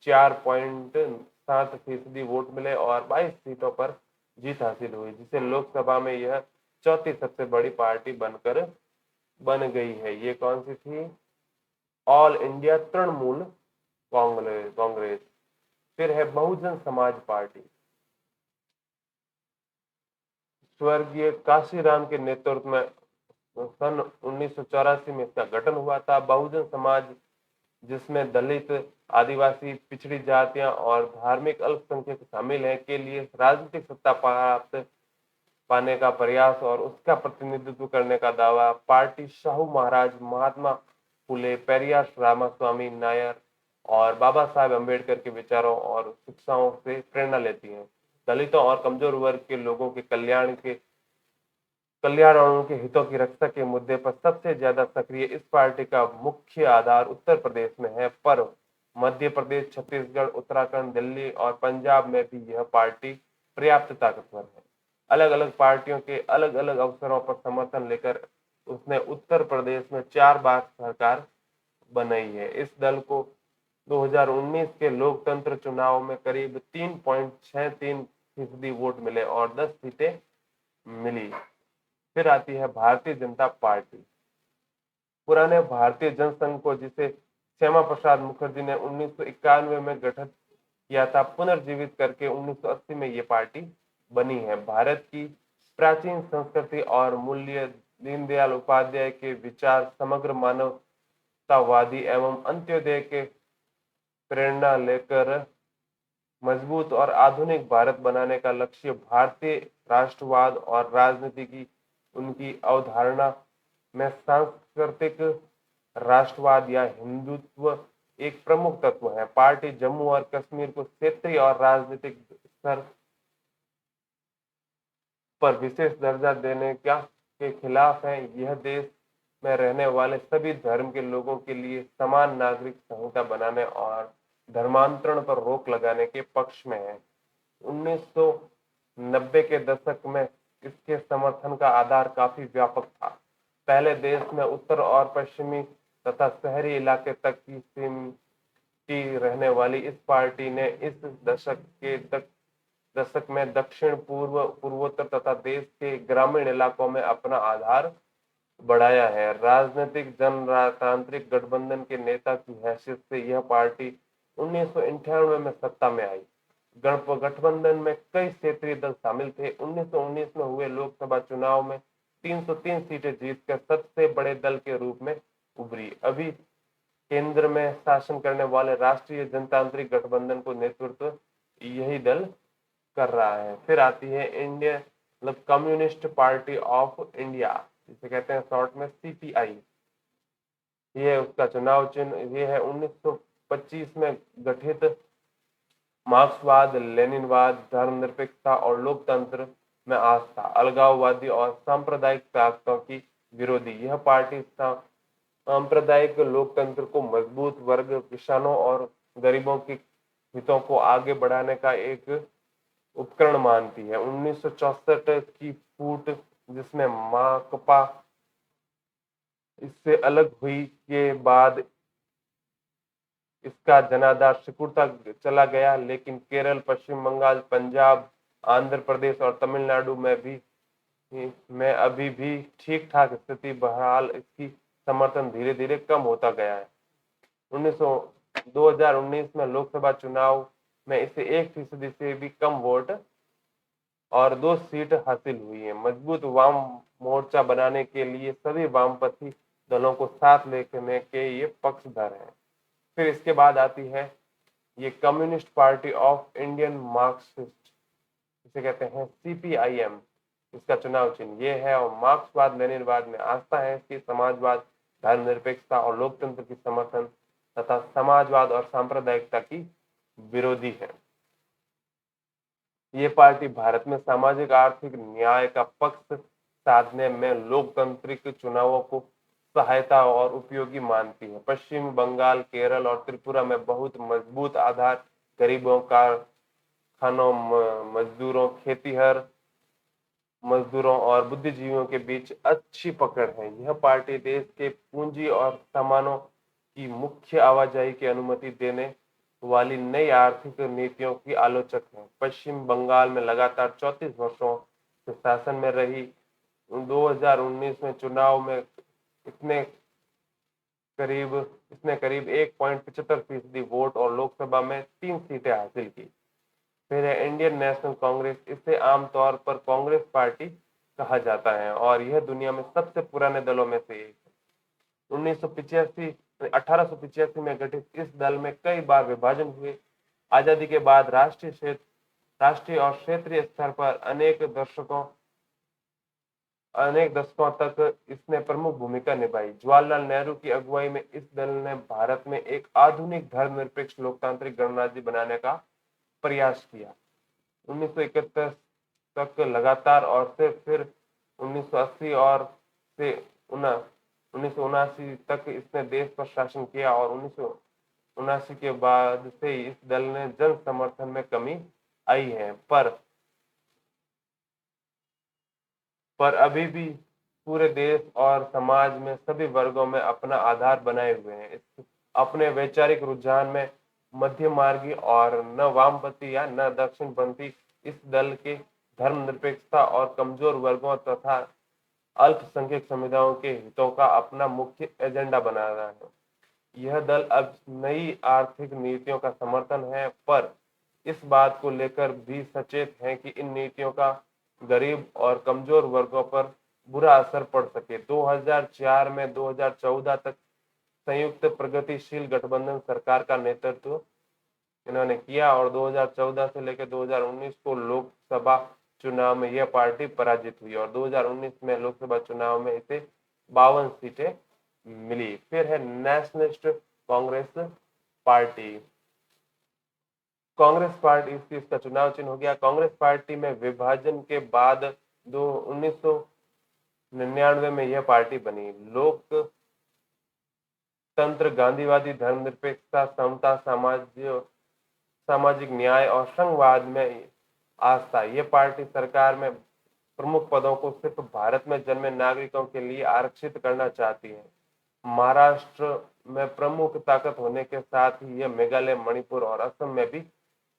4.7% वोट मिले और 22 सीटों पर जीत हासिल हुई, जिसे लोकसभा में यह चौथी सबसे बड़ी पार्टी बन गई है। ये कौन सी थी? All India Trinamool Congress. फिर है बहुजन समाज पार्टी। स्वर्गीय काशीराम के नेतृत्व में सन 1984 में इसका गठन हुआ था। बहुजन समाज, जिसमें दलित, आदिवासी, पिछड़ी जातियां और धार्मिक अल्पसंख्यक शामिल हैं, के लिए राजनीतिक सत्ता प्राप्त पाने का प्रयास और उसका प्रतिनिधित्व करने का दावा। पार्टी शाहू महाराज, महात्मा फुले, पेरियार रामास्वामी नायर और बाबा साहेब अम्बेडकर के विचारों और शिक्षाओं से प्रेरणा लेती है। दलितों और कमजोर वर्ग के लोगों के कल्याण और उनके हितों की रक्षा के मुद्दे पर सबसे ज्यादा सक्रिय इस पार्टी का मुख्य आधार उत्तर प्रदेश में है, पर मध्य प्रदेश, छत्तीसगढ़, उत्तराखंड, दिल्ली और पंजाब में भी यह पार्टी पर्याप्त ताकतवर है। अलग अलग पार्टियों के अलग अलग अवसरों पर समर्थन लेकर उसने उत्तर प्रदेश में 4 बार सरकार बनाई है। इस दल को 2019 के लोकतंत्र चुनाव में करीब 3.63% वोट मिले और 10 सीटें मिली। फिर आती है भारतीय जनता पार्टी। पुराने भारतीय जनसंघ को, जिसे श्यामा प्रसाद मुखर्जी ने 1991 में गठित किया था, पुनर्जीवित करके 1980 में ये पार्टी बनी है। भारत की प्राचीन संस्कृति और मूल्य, दीनदयाल उपाध्याय के विचार, समग्र मानवतावादी एवं अंत्योदय के प्रेरणा लेकर मजबूत और आधुनिक भारत बनाने का लक्ष्य भारतीय राष्ट्रवाद और राजनीति की उनकी अवधारणा में सांस्कृतिक राष्ट्रवाद या हिंदुत्व एक प्रमुख तत्व है। पार्टी जम्मू और कश्मीर को क्षेत्रीय और राजनीतिक स्तर पर विशेष दर्जा देने के खिलाफ है। यह देश में रहने वाले सभी धर्म के लोगों के लिए समान नागरिक संहिता बनाने और धर्मांतरण पर रोक लगाने के पक्ष में है। 1990 के दशक में इसके समर्थन का आधार काफी व्यापक था। पहले देश में उत्तर और पश्चिमी तथा शहरी इलाके तक की सीमित रहने वाली इस पार्टी ने इस दशक में दक्षिण पूर्व, पूर्वोत्तर तथा देश के ग्रामीण इलाकों में अपना आधार बढ़ाया है। राजनीतिक जनतांत्रिक गठबंधन के नेता की हैसियत से यह पार्टी 1998 में सत्ता में आई। गठबंधन में कई क्षेत्रीय दल शामिल थे। 1919 में हुए लोकसभा चुनाव में 303 सीटें जीतकर सबसे बड़े दल के रूप में उभरी। अभी केंद्र में शासन करने वाले राष्ट्रीय जनतांत्रिक गठबंधन को नेतृत्व यही दल कर रहा है। फिर आती है इंडियन मतलब कम्युनिस्ट पार्टी ऑफ इंडिया, जिसे कहते हैं शॉर्ट में सीपीआई। ये उसका चुनाव चिन्ह ये है। 1925 में गठित मार्क्सवाद, लेनिनवाद, धर्मनिरपेक्षता और लोकतंत्र में आस्था, अलगाववादी और सांप्रदायिक ताकतों की विरोधी। यह पार्टी सांप्रदायिक लोकतंत्र को मजबूत, वर्ग, किसानों और गरीबों के हितों को आगे बढ़ाने का एक उपकरण मानती है। 1964 की फूट, जिसमें माकपा इससे अलग हुई के बाद इसका जनाधार सिकुड़ता चला गया, लेकिन केरल, पश्चिम बंगाल, पंजाब, आंध्र प्रदेश और तमिलनाडु में अभी भी ठीक ठाक स्थिति। बहरहाल इसकी समर्थन धीरे धीरे कम होता गया है। 2019 में लोकसभा चुनाव में इसे 1% से भी कम वोट और 2 सीट हासिल हुई है। मजबूत वाम मोर्चा बनाने के लिए सभी वामपंथी दलों को साथ लेने के ये पक्षधर हैं। फिर इसके बाद आती है ये communist party of Indian Marxist, इसे कहते हैं सीपीआईएम। इसका चुनाव चिन्ह ये है और मार्क्सवाद लेनिनवाद में आस्था है कि समाजवाद, धर्मनिरपेक्षता और लोकतंत्र की समर्थन तथा समाजवाद और सांप्रदायिकता की विरोधी है। ये पार्टी भारत में सामाजिक आर्थिक न्याय का पक्ष साधने में लोकतांत्रिक चुनावों को सहायता और उपयोगी मानती है। पश्चिम बंगाल, केरल और त्रिपुरा में बहुत मजबूत आधार गरीबों, कारखानों, मजदूरों, खेतीहर मजदूरों और बुद्धिजीवियों के बीच अच्छी पकड़ है। यह पार्टी देश के पूंजी और सामानों की मुख्य आवाजाही की अनुमति देने वाली नई आर्थिक नीतियों की आलोचक है। पश्चिम बंगाल में लगातार 34 वर्षों से शासन में रही। 2019 में चुनाव में इसने करीब इसने करीब 1.75% वोट और लोकसभा में 3 सीटें हासिल की। फिर है इंडियन नेशनल कांग्रेस। इसे आमतौर पर कांग्रेस पार्टी कहा जाता है और यह दुनिया में सबसे पुराने दलों में से एक है। 1885 में गठित इस दल में कई बार विभाजन हुए। आजादी के बाद राष्ट्रीय और क्षेत्रीय स्तर पर अनेक दशकों तक इसने प्रमुख भूमिका निभाई। जवाहरलाल नेहरू की अगुवाई में इस दल ने भारत में एक आधुनिक धर्मनिरपेक्ष लोकतांत्रिक गणराज्य बनाने का प्रयास किया। 1971 तक लगातार और फिर 1980 और से 1979 तक इसने देश पर शासन किया और 1979 के बाद से इस दल ने जन समर्थन में कमी आई है, पर अभी भी पूरे देश और समाज में सभी वर्गों में अपना आधार बनाए हुए हैं। इस अपने वैचारिक रुझान में मध्य मार्गी और न वामपंथी या न दक्षिणपंथी इस दल के धर्मनिरपेक्षता और कमजोर वर्गों तथा अल्पसंख्यक समुदायों के हितों का अपना मुख्य एजेंडा बना रहा है। यह दल अब नई आर्थिक नीतियों का समर्थन है, पर इस बात को लेकर भी सचेत है कि इन नीतियों का गरीब और कमजोर वर्गों पर बुरा असर पड़ सके। 2004 में 2014 तक संयुक्त प्रगतिशील गठबंधन सरकार का नेतृत्व इन्होंने किया और 2014 से लेकर 2019 को लोकसभा चुनाव में यह पार्टी पराजित हुई और 2019 में लोकसभा चुनाव में इसे 52 सीटें मिली। फिर है nationalist Congress party. Congress party इसका चुनाव चिन्ह हो गया। कांग्रेस पार्टी में विभाजन के बाद 1999 में यह पार्टी बनी। लोकतंत्र, गांधीवादी धर्मनिरपेक्षता, समता, सामाजिक न्याय और संघवाद में आस्था। ये पार्टी सरकार में प्रमुख पदों को सिर्फ भारत में जन्मे नागरिकों के लिए आरक्षित करना चाहती है। महाराष्ट्र में प्रमुख ताकत होने के साथ ही यह मेघालय, मणिपुर और असम में भी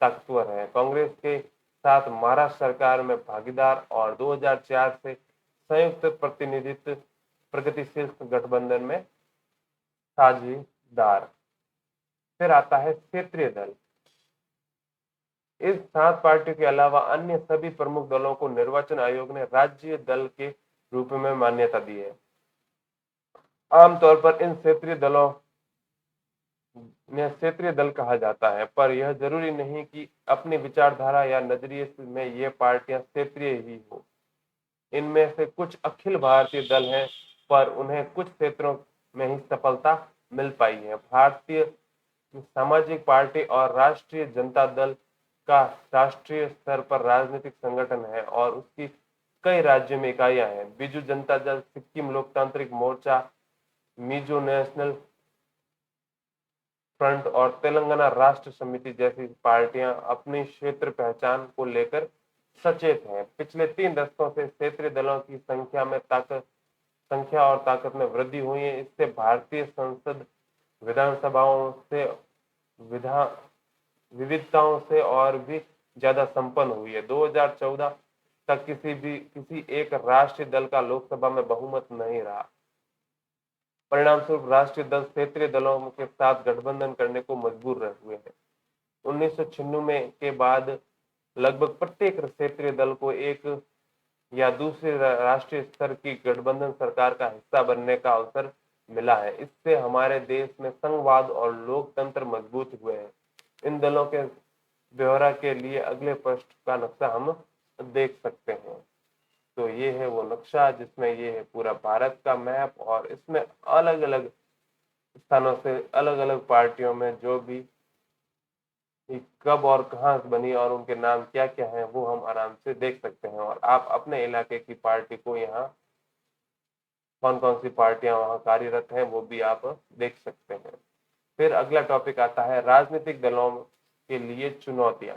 ताकतवर है। कांग्रेस के साथ महाराष्ट्र सरकार में भागीदार और 2004 से संयुक्त प्रतिनिधित्व प्रगतिशील गठबंधन में साझेदार। फिर आता है क्षेत्रीय दल। इस 7 पार्टियों के अलावा अन्य सभी प्रमुख दलों को निर्वाचन आयोग ने राज्य दल के रूप में मान्यता दी है। आमतौर पर इन क्षेत्रीय दल कहा जाता है, पर यह जरूरी नहीं कि अपनी विचारधारा या नजरिए में ये पार्टियां क्षेत्रीय ही हो। इनमें से कुछ अखिल भारतीय दल हैं, पर उन्हें कुछ क्षेत्रों में ही सफलता मिल पाई है। भारतीय सामाजिक पार्टी और राष्ट्रीय जनता दल का राष्ट्रीय स्तर पर राजनीतिक संगठन है और उसकी कई राज्यों में इकाइयां हैं। बीजू जनता दल, सिक्किम लोकतांत्रिक मोर्चा, मिजो नेशनल फ्रंट और तेलंगाना राष्ट्र समिति जैसी पार्टियां अपनी क्षेत्र पहचान को लेकर सचेत हैं। पिछले 3 दशकों से क्षेत्रीय दलों की संख्या और ताकत में वृद्धि हुई है। इससे भारतीय संसद विधानसभाओं से विविधताओं से और भी ज्यादा संपन्न हुई है। 2014 तक किसी एक राष्ट्रीय दल का लोकसभा में बहुमत नहीं रहा। परिणाम स्वरूप राष्ट्रीय दल क्षेत्रीय दलों के साथ गठबंधन करने को मजबूर हुए हैं। 1996 के बाद लगभग प्रत्येक क्षेत्रीय दल को एक या दूसरे राष्ट्रीय स्तर की गठबंधन सरकार का हिस्सा बनने का अवसर मिला है। इससे हमारे देश में संघवाद और लोकतंत्र मजबूत हुए हैं। इन दलों के ब्यौरा के लिए अगले पृष्ठ का नक्शा हम देख सकते हैं। तो ये है वो नक्शा जिसमें ये है पूरा भारत का मैप और इसमें अलग अलग स्थानों से अलग अलग पार्टियों में जो भी कब और कहाँ बनी और उनके नाम क्या क्या हैं वो हम आराम से देख सकते हैं। और आप अपने इलाके की पार्टी को यहाँ कौन कौन सी पार्टियां वहाँ कार्यरत हैं वो भी आप देख सकते हैं। फिर अगला टॉपिक आता है राजनीतिक दलों के लिए चुनौतियां।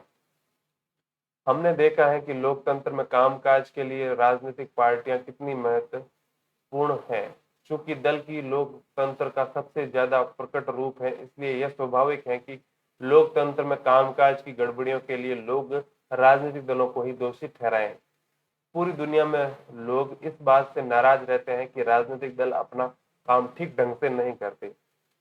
हमने देखा है कि लोकतंत्र में कामकाज के लिए राजनीतिक पार्टियां कितनी महत्वपूर्ण है। चूंकि दल की लोकतंत्र का सबसे ज्यादा प्रकट रूप है, इसलिए यह स्वाभाविक है कि लोकतंत्र में कामकाज की गड़बड़ियों के लिए लोग राजनीतिक दलों को ही दोषी ठहराएं। पूरी दुनिया में लोग इस बात से नाराज रहते हैं कि राजनीतिक दल अपना काम ठीक ढंग से नहीं करते।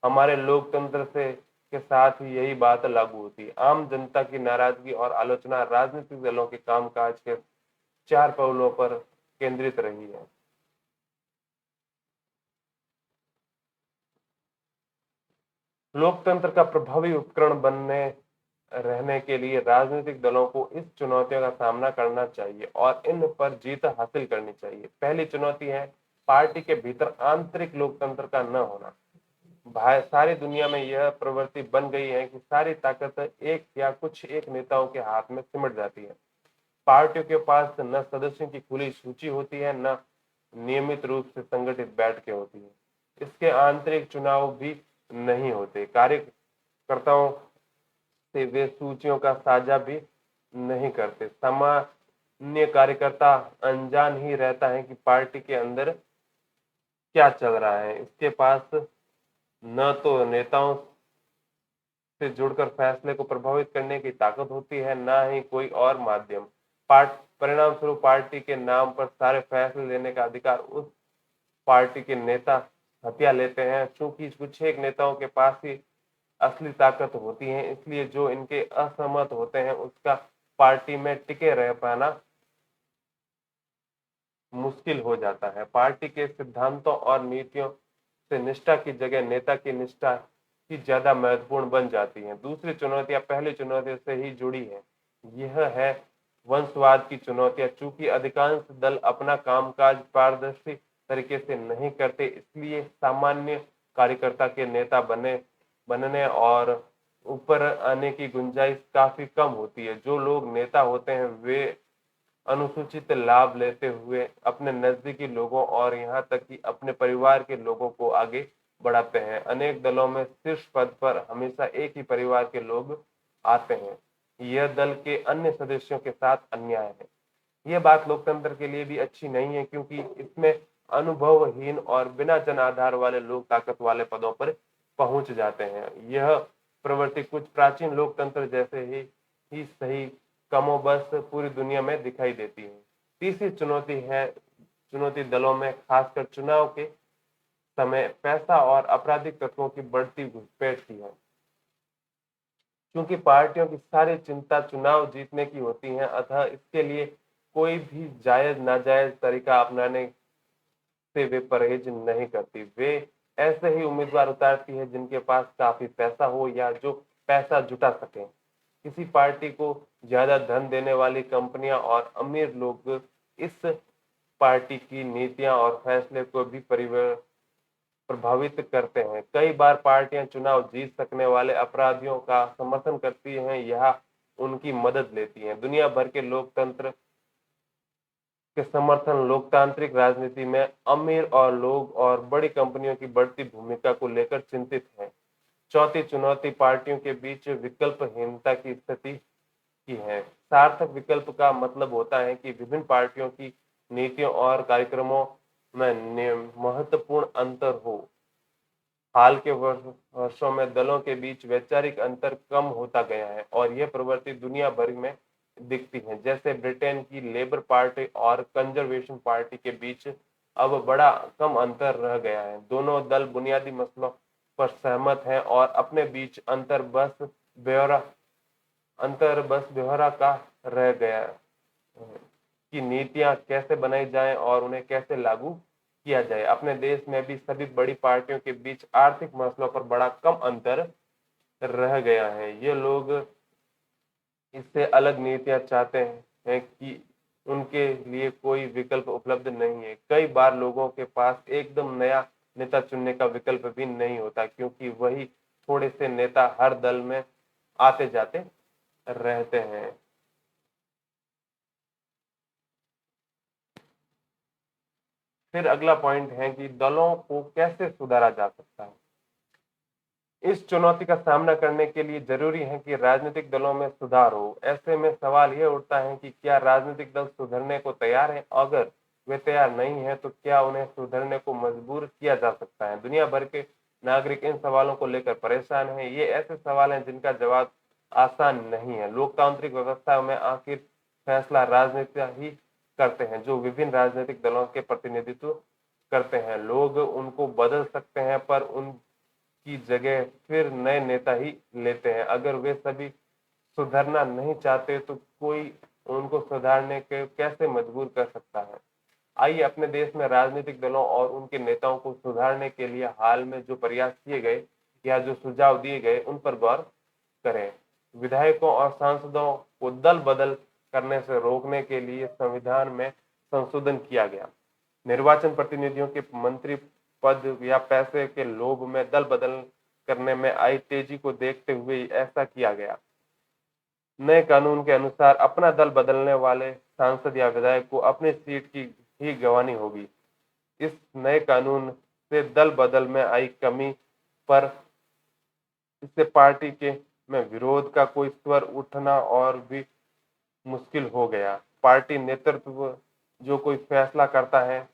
हमारे लोकतंत्र से के साथ ही यही बात लागू होती है। आम जनता की नाराजगी और आलोचना राजनीतिक दलों के कामकाज के चार पहलुओं पर केंद्रित रही है। लोकतंत्र का प्रभावी उपकरण बनने रहने के लिए राजनीतिक दलों को इस चुनौतियों का सामना करना चाहिए और इन पर जीत हासिल करनी चाहिए। पहली चुनौती है पार्टी के भीतर आंतरिक लोकतंत्र का न होना। सारी दुनिया में यह प्रवृत्ति बन गई है कि सारी ताकत एक या कुछ एक नेताओं के हाथ में सिमट जाती है। पार्टियों के पास न सदस्यों की खुली सूची होती है, न नियमित रूप से संगठित बैठकें होती है। इसके आंतरिक चुनाव भी नहीं होते। कार्यकर्ताओं से वे सूचियों का साझा भी नहीं करते। सामान्य कार्यकर्ता अनजान ही रहता है कि पार्टी के अंदर क्या चल रहा है। इसके पास न तो नेताओं से जुड़कर फैसले को प्रभावित करने की ताकत होती है, न ही कोई और माध्यम। पार्ट परिणाम स्वरूप पार्टी के नाम पर सारे फैसले लेने का अधिकार उस पार्टी के नेता हथिया लेते हैं। चूंकि कुछ एक नेताओं के पास ही असली ताकत होती है, इसलिए जो इनके असहमत होते हैं उसका पार्टी में टिके रह पाना मुश्किल हो जाता है। पार्टी के सिद्धांतों और नीतियों से निष्ठा की जगह नेता की निष्ठा ही ज्यादा महत्वपूर्ण बन जाती है। दूसरी चुनौतियां पहली चुनौती से ही जुड़ी है। यह है वंशवाद की चुनौतियां। चूंकि अधिकांश दल अपना कामकाज पारदर्शी तरीके से नहीं करते, इसलिए सामान्य कार्यकर्ता के नेता बनने और ऊपर आने की गुंजाइश काफी कम होती है। जो लोग नेता होते हैं वे अनुसूचित लाभ लेते हुए अपने नजदीकी लोगों और यहाँ तक कि अपने परिवार के लोगों को आगे बढ़ाते हैं। अनेक दलों में शीर्ष पद पर हमेशा एक ही परिवार के लोग आते हैं। यह दल के अन्य सदस्यों के साथ अन्याय है। यह बात लोकतंत्र के लिए भी अच्छी नहीं है, क्योंकि इसमें अनुभवहीन और बिना जन आधार वाले लोग ताकत वाले पदों पर पहुंच जाते हैं। यह प्रवृत्ति कुछ प्राचीन लोकतंत्र जैसे ही सही कमोबस पूरी दुनिया में दिखाई देती है। तीसरी चुनौती दलों में खासकर चुनाव के समय पैसा और आपराधिक तत्वों की बढ़ती घुसपैठ की है। क्योंकि पार्टियों की सारी चिंता चुनाव जीतने की होती है, अतः इसके लिए कोई भी जायज नाजायज तरीका अपनाने से वे परहेज नहीं करती। वे ऐसे ही उम्मीदवार उतारती है जिनके पास काफी पैसा हो या जो पैसा जुटा सके। किसी पार्टी को ज्यादा धन देने वाली कंपनियां और अमीर लोग इस पार्टी की नीतियां और फैसले को भी प्रभावित करते हैं। कई बार पार्टियां चुनाव जीत सकने वाले अपराधियों का समर्थन करती हैं या उनकी मदद लेती हैं। दुनिया भर के लोकतंत्र के समर्थन लोकतांत्रिक राजनीति में अमीर और लोग और बड़ी कंपनियों की बढ़ती भूमिका को लेकर चिंतित हैं। चौथी चुनौती पार्टियों के बीच विकल्पहीनता की स्थिति की है। सार्थक विकल्प का मतलब होता है कि विभिन्न पार्टियों की नीतियों और कार्यक्रमों में महत्वपूर्ण अंतर हो। हाल के वर्षों में दलों के बीच वैचारिक अंतर कम होता गया है और यह प्रवृत्ति दुनिया भर में दिखती है। जैसे ब्रिटेन की लेबर पार्टी और कंजर्वेशन पार्टी के बीच अब बड़ा कम अंतर रह गया है। दोनों दल बुनियादी मसलों पर सहमत हैं और अपने बीच अंतर बस व्यवहार का रह गया है कि नीतियां कैसे बनाई जाएं और उन्हें कैसे लागू किया जाए। अपने देश में भी सभी बड़ी पार्टियों के बीच आर्थिक मसलों पर बड़ा कम अंतर रह गया है। ये लोग इससे अलग नीतियां चाहते हैं कि उनके लिए कोई विकल्प उपलब्ध नहीं है। कई बार लोगों के पास एकदम नया नेता चुनने का विकल्प भी नहीं होता, क्योंकि वही थोड़े से नेता हर दल में आते जाते रहते हैं। फिर अगला पॉइंट है कि दलों को कैसे सुधारा जा सकता है। इस चुनौती का सामना करने के लिए जरूरी है कि राजनीतिक दलों में सुधार हो। ऐसे में सवाल यह उठता है कि क्या राजनीतिक दल सुधरने को तैयार हैं? अगर वे तैयार नहीं है तो क्या उन्हें सुधरने को मजबूर किया जा सकता है? दुनिया भर के नागरिक इन सवालों को लेकर परेशान हैं। ये ऐसे सवाल हैं जिनका जवाब आसान नहीं है। लोकतांत्रिक व्यवस्था में आखिर फैसला राजनीति ही करते हैं, जो विभिन्न राजनीतिक दलों के प्रतिनिधित्व करते हैं। लोग उनको बदल सकते हैं, पर उन की जगह फिर नए नेता ही लेते हैं। अगर वे सभी सुधरना नहीं चाहते तो कोई उनको सुधारने के कैसे मजबूर कर सकता है? आइए अपने देश में राजनीतिक दलों और उनके नेताओं को सुधारने के लिए हाल में जो प्रयास किए गए या जो सुझाव दिए गए उन पर गौर करें। विधायकों और सांसदों को दल बदल करने से रोकने के लिए संविधान में संशोधन किया गया। निर्वाचन प्रतिनिधियों के मंत्री पद या पैसे के लोभ में दल बदल करने में आई तेजी को देखते हुए ऐसा किया गया। नए कानून के अनुसार अपना दल बदलने वाले सांसद या विधायक को अपनी सीट की ही गंवानी होगी। इस नए कानून से दल बदल में आई कमी पर इससे पार्टी के में विरोध का कोई स्वर उठना और भी मुश्किल हो गया। पार्टी नेतृत्व जो कोई फैसला करता है,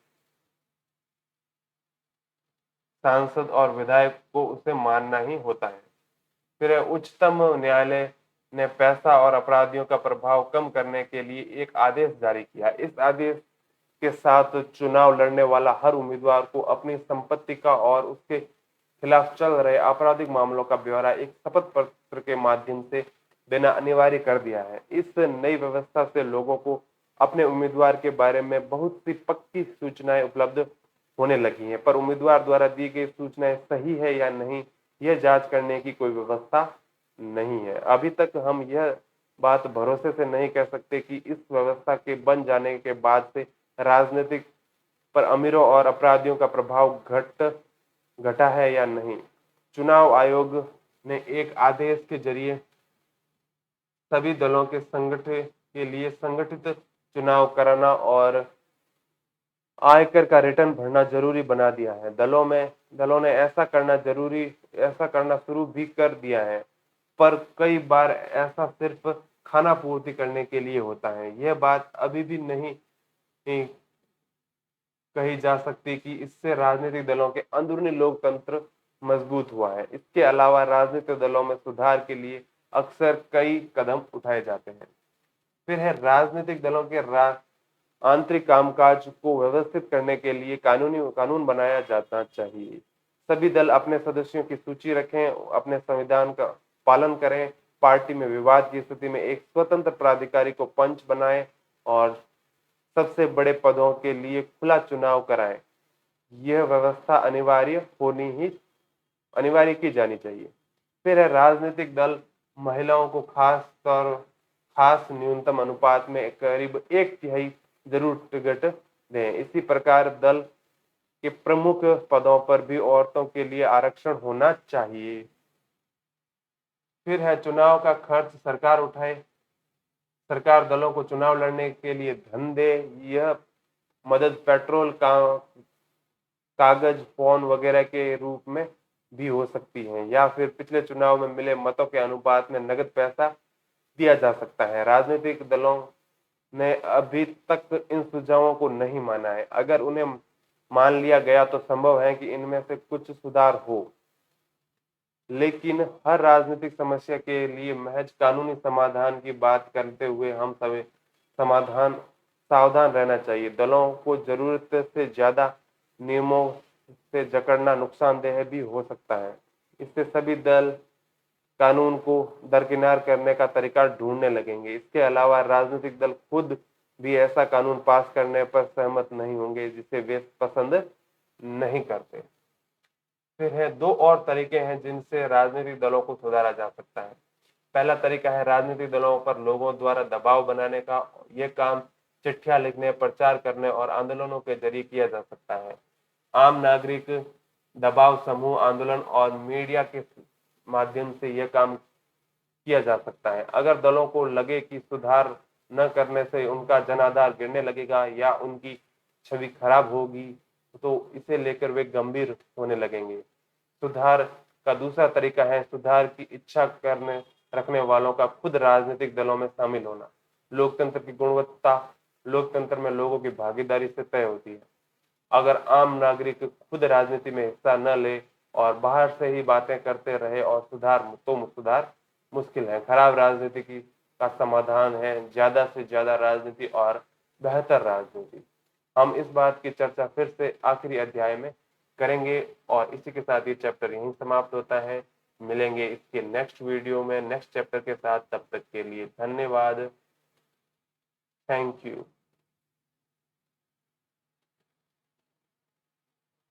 सांसद और विधायक को उसे मानना ही होता है। फिर उच्चतम न्यायालय ने पैसा और अपराधियों का प्रभाव कम करने के लिए एक आदेश जारी किया। इस आदेश के साथ चुनाव लड़ने वाला हर उम्मीदवार को अपनी संपत्ति का और उसके खिलाफ चल रहे आपराधिक मामलों का ब्यौरा एक शपथ पत्र के माध्यम से देना अनिवार्य कर दिया है। इस नई व्यवस्था से लोगों को अपने उम्मीदवार के बारे में बहुत सी पक्की सूचनाएं उपलब्ध होने लगी हैं, पर उम्मीदवार द्वारा दी गई सूचनाएं सही है या नहीं, यह जांच करने की कोई व्यवस्था नहीं है। अभी तक हम यह बात भरोसे से नहीं कह सकते कि इस व्यवस्था के बन जाने के बाद से राजनीतिक पर अमीरों और अपराधियों का प्रभाव घटा है या नहीं। चुनाव आयोग ने एक आदेश के जरिए सभी दलों के संगठन के लिए संगठित चुनाव कराना और आयकर का रिटर्न भरना जरूरी बना दिया है। दलों ने ऐसा करना शुरू भी कर दिया है, पर कई बार ऐसा सिर्फ खाना पूर्ति करने के लिए होता है। यह बात अभी भी नहीं कही जा सकती कि इससे राजनीतिक दलों के अंदरूनी लोकतंत्र मजबूत हुआ है। इसके अलावा राजनीतिक दलों में सुधार के लिए अक्सर कई कदम उठाए जाते हैं। फिर है राजनीतिक दलों के आंतरिक कामकाज को व्यवस्थित करने के लिए कानून बनाया जाना चाहिए। सभी दल अपने सदस्यों की सूची रखें, अपने संविधान का पालन करें, पार्टी में विवाद की स्थिति में एक स्वतंत्र प्राधिकारी को पंच बनाएं और सबसे बड़े पदों के लिए खुला चुनाव कराएं। यह व्यवस्था अनिवार्य की जानी चाहिए। फिर है राजनीतिक दल महिलाओं को खास न्यूनतम अनुपात में करीब 1/3 जरूर टिकट दें। इसी प्रकार दल के प्रमुख पदों पर भी औरतों के लिए आरक्षण होना चाहिए। फिर है चुनाव का खर्च सरकार उठाए। सरकार दलों को चुनाव लड़ने के लिए धन दे। यह मदद पेट्रोल कागज फोन वगैरह के रूप में भी हो सकती है, या फिर पिछले चुनाव में मिले मतों के अनुपात में नगद पैसा दिया जा सकता है। राजनीतिक दलों ने अभी तक इन सुझावों को नहीं माना है। अगर उन्हें मान लिया गया तो संभव है कि इनमें से कुछ सुधार हो, लेकिन हर राजनीतिक समस्या के लिए महज कानूनी समाधान की बात करते हुए हम सभी सावधान रहना चाहिए। दलों को जरूरत से ज्यादा नियमों से जकड़ना नुकसानदेह भी हो सकता है। इससे सभी दल कानून को दरकिनार करने का तरीका ढूंढने लगेंगे। इसके अलावा राजनीतिक दल खुद भी ऐसा कानून पास करने पर सहमत नहीं होंगे जिसे वे पसंद नहीं करते। फिर है 2 और तरीके हैं जिनसे राजनीतिक दलों को सुधारा जा सकता है। पहला तरीका है राजनीतिक दलों पर लोगों द्वारा दबाव बनाने का। यह काम चिट्ठियां लिखने, प्रचार करने और आंदोलनों के जरिए किया जा सकता है। आम नागरिक दबाव समूह आंदोलन और मीडिया के माध्यम से यह काम किया जा सकता है। अगर दलों को लगे कि सुधार न करने से उनका जनाधार गिरने लगेगा या उनकी छवि खराब होगी, तो इसे लेकर वे गंभीर होने लगेंगे। सुधार का दूसरा तरीका है सुधार की इच्छा करने रखने वालों का खुद राजनीतिक दलों में शामिल होना। लोकतंत्र की गुणवत्ता लोकतंत्र में लोगों की भागीदारी से तय होती है। अगर आम नागरिक खुद राजनीति में हिस्सा न ले और बाहर से ही बातें करते रहे और सुधार मुश्किल है। खराब राजनीति का समाधान है ज्यादा से ज्यादा राजनीति और बेहतर राजनीति। हम इस बात की चर्चा फिर से आखिरी अध्याय में करेंगे और इसी के साथ ये चैप्टर यहीं समाप्त होता है। मिलेंगे इसके नेक्स्ट वीडियो में नेक्स्ट चैप्टर के साथ। तब तक के लिए धन्यवाद। Thank you.